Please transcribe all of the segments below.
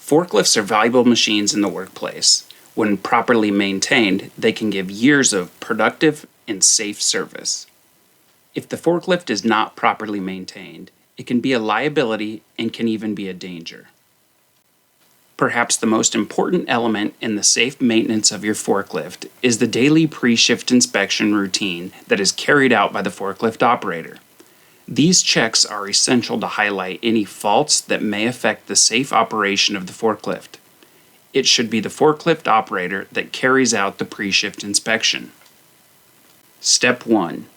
Forklifts are valuable machines in the workplace. When properly maintained, they can give years of productive and safe service. If the forklift is not properly maintained, it can be a liability and can even be a danger. Perhaps the most important element in the safe maintenance of your forklift is the daily pre-shift inspection routine that is carried out by the forklift operator. These checks are essential to highlight any faults that may affect the safe operation of the forklift. It should be the forklift operator that carries out the pre-shift inspection. Step 1.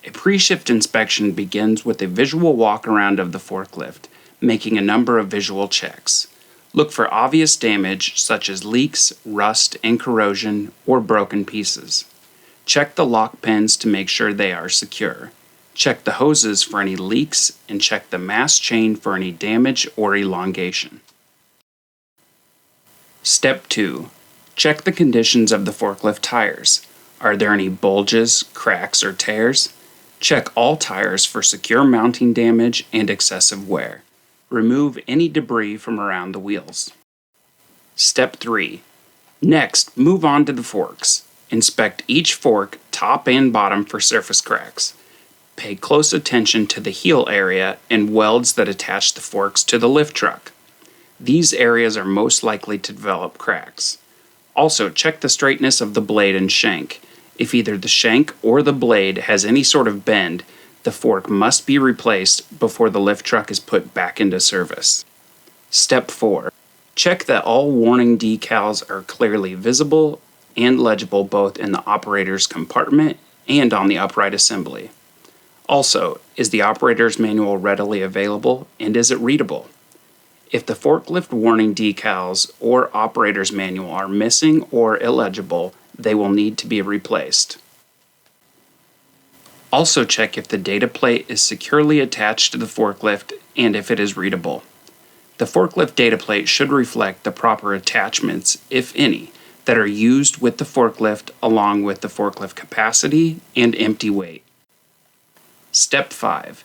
A pre-shift inspection begins with a visual walk-around of the forklift, making a number of visual checks. Look for obvious damage such as leaks, rust, and corrosion, or broken pieces. Check the lock pins to make sure they are secure. Check the hoses for any leaks and check the mass chain for any damage or elongation. Step 2. Check the conditions of the forklift tires. Are there any bulges, cracks, or tears? Check all tires for secure mounting damage and excessive wear. Remove any debris from around the wheels. Step 3. Next, move on to the forks. Inspect each fork, top and bottom, for surface cracks. Pay close attention to the heel area and welds that attach the forks to the lift truck. These areas are most likely to develop cracks. Also, check the straightness of the blade and shank. If either the shank or the blade has any sort of bend, the fork must be replaced before the lift truck is put back into service. Step 4. Check that all warning decals are clearly visible and legible both in the operator's compartment and on the upright assembly. Also, is the operator's manual readily available and is it readable? If the forklift warning decals or operator's manual are missing or illegible, they will need to be replaced. Also check if the data plate is securely attached to the forklift and if it is readable. The forklift data plate should reflect the proper attachments, if any, that are used with the forklift along with the forklift capacity and empty weight. Step 5.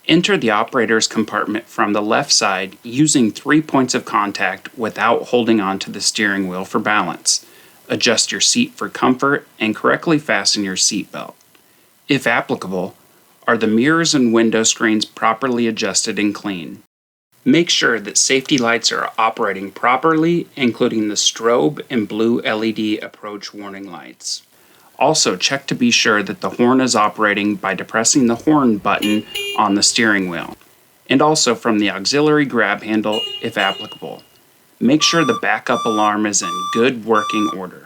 Enter the operator's compartment from the left side using 3 points of contact without holding on to the steering wheel for balance. Adjust your seat for comfort and correctly fasten your seat belt. If applicable, are the mirrors and window screens properly adjusted and clean? Make sure that safety lights are operating properly, including the strobe and blue LED approach warning lights. Also, check to be sure that the horn is operating by depressing the horn button on the steering wheel, and also from the auxiliary grab handle if applicable. Make sure the backup alarm is in good working order.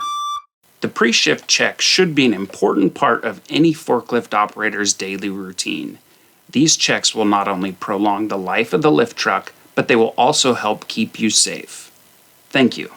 The pre-shift check should be an important part of any forklift operator's daily routine. These checks will not only prolong the life of the lift truck, but they will also help keep you safe. Thank you.